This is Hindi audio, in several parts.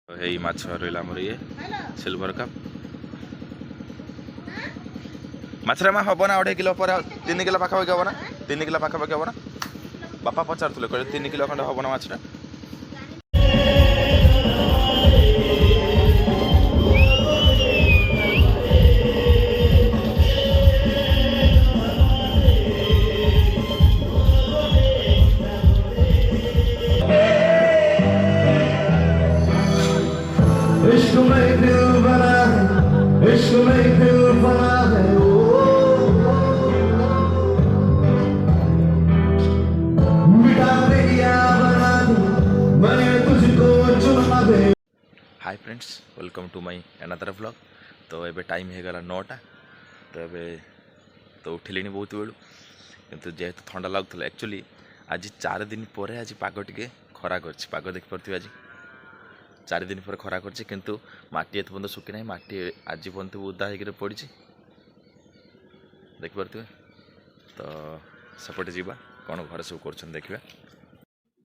यही माछ रहा मोर ये सिल्वर कप माछरे मा हम ना 2.5 किलो पर 3 किलो पाखापाखि हम ना 3 किलो पाखापाखि हम ना बापा पचारे कहते 3 किलो खंडे हम ना माछटा hi friends welcome to my another vlog. तो ये टाइम हो गला 9टा तो ये तो उठिले बहुत बेलू किंतु जेहेतु ठंडा लगुला एक्चुअली आज 4 दिन पर आज पाग टे खरा कर पाग देखिपे आज 4 दिन पर खरा कर किंतु माटी एत पर्यंत सुखी ना माटी आज पर्यंत उदा हो पड़ी देखिपे तो सेपटे जावा कौन घर सब कर देखा।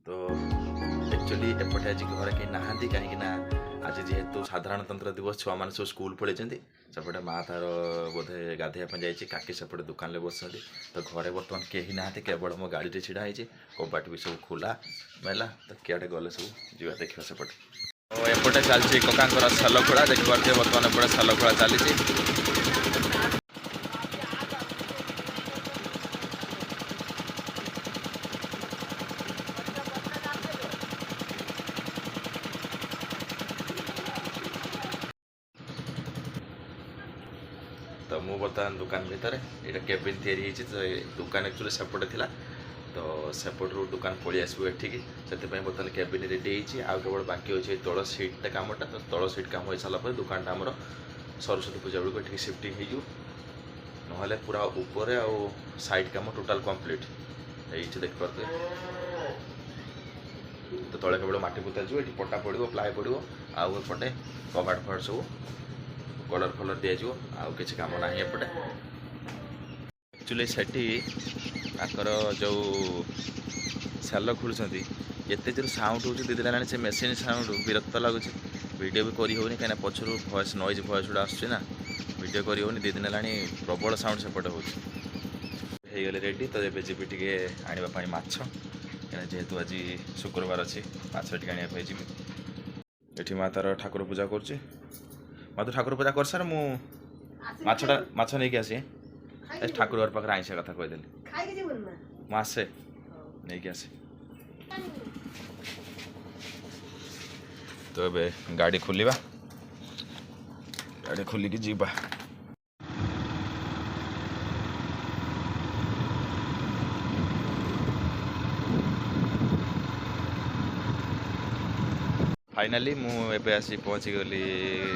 तो एक्चुअली एपटे आज घर कहीं नहांती कहीं आज जेहेतु साधारणतंत्र दिवस छुआ मैंने सब स्कूल पड़े सेपटे माँ तार बोधे गाधेया जाइए काकी सेपटे दुकान में बस तो घरे बर्तमान कहीं ना केवल मो गाड़ी छिड़ा है कबाट भी सब खोला मेला तो किए गले सब जा देखा सेपटे। तो एपटे चलती कका साल खोला देखिए बर्तमान एपटे साल खोला चली। तो मु बर्तमान दुकान भितर ये केबिन तैयारी तो दुकान एक्चुअली सेपटे थिला तो सेपटू दुकान पलि आसबू एठिकी से बर्तमान केबिन रेडी आउ केवल बाकी अच्छे तल सीट कामटा तो तल सीट कम हो सारापर दुकानटा आमर सरस्वती पूजा बेलू ये सिफ्टिंग हो ना पूरा ऊपर आउ साइड काम टोटाल कम्प्लीट ये देखिए। तो तले केवल माटी पुता ये पटा पड़ो प्लाए पड़ो आउ एपटे कबाट फट सब कलर फलर दिज्व आउ कि कम ना एपटे एक्चुअली सेठी जो साल खोलुँच एत जो साउंड हो दीदी ना से मेसीन साउंड विरक्त लगुच वीडियो भी करी होनी कहीं पछर भॉइस नॉइज गुड़ा आसुना वीडियो करी होनी 2 दिन है प्रबल साउंड सेपटे हो रेडी। तो ये जी टे आने माछ जेहेतु आज शुक्रवार अच्छी माछ टे आने जी माँ तार ठाकुर पूजा कर मैं तो ठाकुर पूजा कर सार मुझा माछ नहीं आसी ठाकुर घर पाखे आईसा कथा कहीदेली मुझे नहीं आसे। तो ये गाड़ी खोलिबा गाड़ी खोलिकी जीवा फाइनाली मुझे आसी पहुँची गली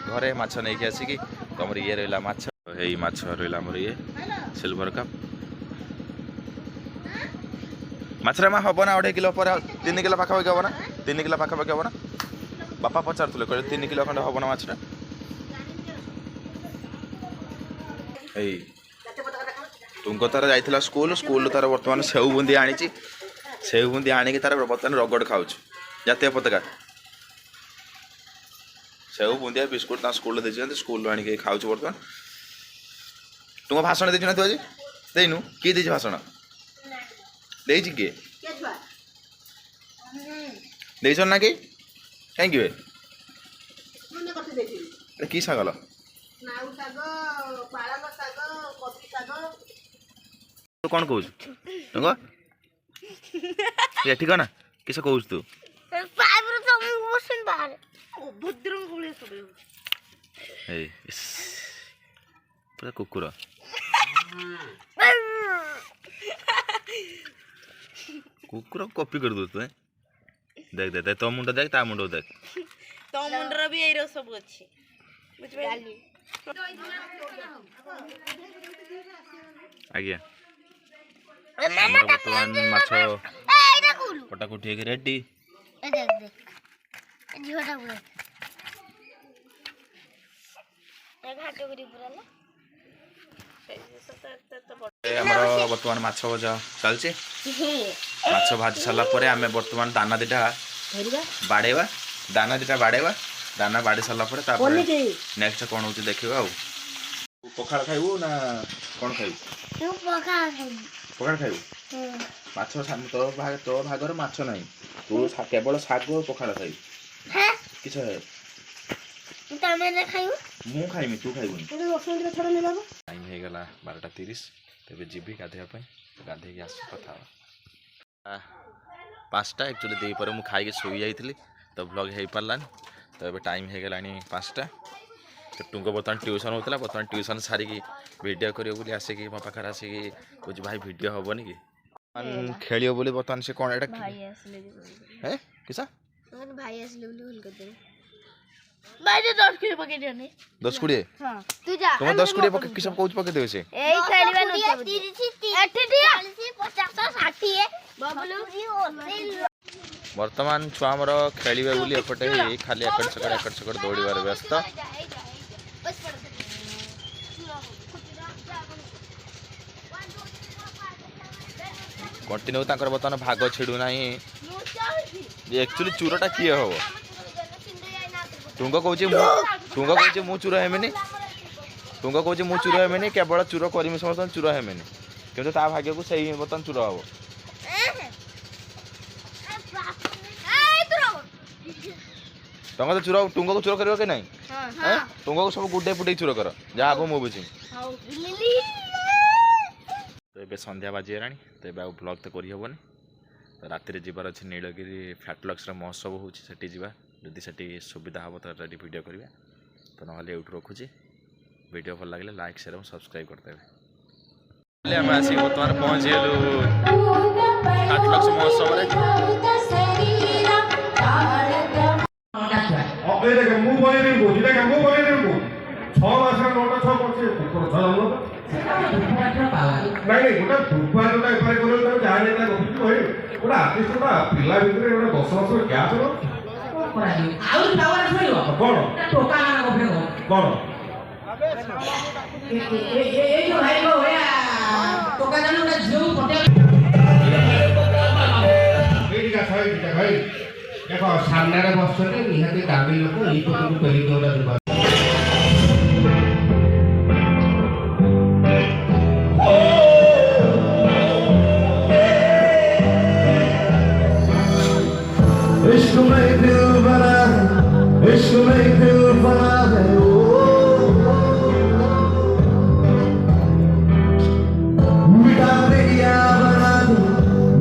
घरे माछ नहीं आसिकी तुम ये रहा माछ यही माछ रहा मोर ये सिल्वर कप माछरे मा हम ना 2.5 किलो पर 3 किलो पाखापाखि हम ना 3 किलो पाखापाखि हम ना बापा पचारे कहते 3 किलो खंडे हम ना माछटा तुमको तार जाइला स्कूल स्कूल तार बर्तमान सेव बुंदी आनी सेव बुंदी आणिकी तार बर्तमान रगड़ खाऊ जातीय पताका सेव बुंदिया बिस्कुट स्कूल देखते स्कूल आनी खाऊ बर्तमान तुम भाषण देना तू आज देनु किए दे भाषण किए देसन ना कहीं थैंक यू कि सागल तू कौन कौच तुम ठीक है ना किस कौच तू पूरा कुकुर कुकुर कॉपी कर दो तू देख दे दे तो मुंड देख ता मुंड देख तो मुंडर भी एरो सब अछि बुझबे आज्ञा हमर बर्तमान माछ पटा कुटी के रेडी ए देख देख झोटा बुला ए घाटो करी पूरा ना आमर बर्तमान माछ भजा चलছে माछ भाजी सारा आम बर्तमान दाना दीटा बाड़ेवा दाना दीटा बाड़ेवा दाना बाड़ी सारा पर नेक्स्ट कौन होची देखिबा आ पखाड़ खाइबू ना कौन खाइबू तू पखाड़ खाइबू पखाड़ खाइबू माछ तो भागर माछ नहीं तू केवल शाग पखाड़ खाइबू हां किछ है तमे ने खाइबू मु खाइमी तू खाइबू तू 10 मिनिट छोड़ ने बाबू टाइम हे गला 12:30 तबे जीबी गाधेया पे गाधे के आस कथा 5टा एक्चुअली दे पर मु खाइ के सोई जाइतली तो व्लॉग हे परलान तो एबे टाइम हे गलानी 5टा तो टुंगो बर्तमान ट्यूशन होता बर्तमान ट्यूशन सारिकी वीडियो करियो बोली आसे कि मो पाखर आसे कि कुछ भाई वीडियो होबनी कि खेलियो बोली बर्तमान से कोन एटा भाई असले हैं किसा भाई असले बोली भूल कर दे भाई 10 किलो पके देने 10 कुड़िए हां तू जा तुम 10 कुड़िए पके किस कोच पके देबे से एई खेलिबा न 30 50 60 बबलू वर्तमान छुआ हमर खेलिबे बोली एपटे खाली एकड़ सकड़ दौड़ीबार व्यस्त कंटिन्यू ताकर बर्तमान भाग छिड़ू ना एक्चुअली चूरटा किए हम टुंग कौचे मु चूर हेमेनी टुंग कौचे मु चूर हेमेनी केवल चूर करमी समस्त चूर हेमेनी किंतु ता भाग्य को सही बर्तमान चूर हम टंग तो चूर टुंग को चूर कर नहीं टुंग को सब गुड्डे पुटे चूर कर जहाँ हम मु बुझी तो ये संध्या बाजी राणी तो ये ब्लॉग तो करहबनी तो राति जबार अच्छे नीलगिरी फ्लैटलक्स महोत्सव होती जदि से सुविधा हम तो रेडी वीडियो करा तो ना यूट्यूब रखुची वीडियो भल लगे लाइक शेयर और सब्सक्राइब करदेवे आम आसिक बर्तमान पहुँच गलु फ्लैटलक्स महोत्सव नहीं गोटे फुटबॉल जोटा एपारे करो त जाने ता गफि होय गोटा आर्टिस्ट ता पिला भितरे गोटा 10 वर्ष गैप रो कोन कराई आउर पावर छोइयो कोन टोका ना गफि कोन ए जो भाई को होया टोका जानो ना झियो पटे बेटी का भाई देखो सामने रे बसते निहाती दाबी लोक ई तो पेली दोडा दिबा इश्क में दिल बना है मिटा दे या बना दे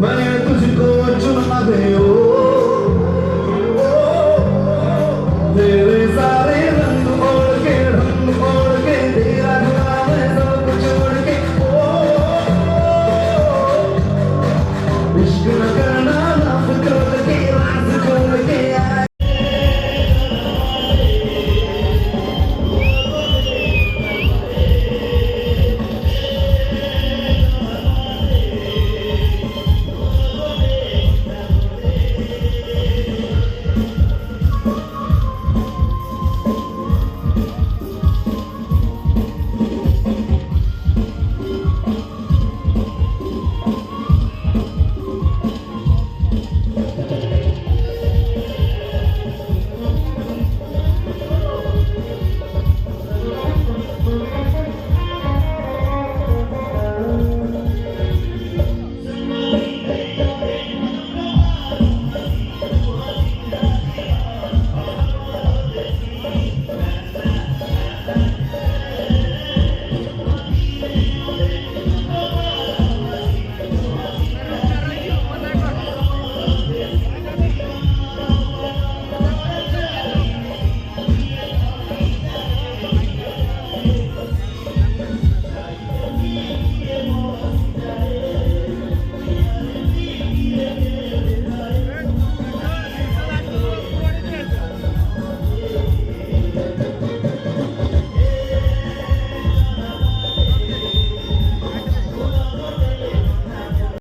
मैंने तुझको चुना दे तेरे साथ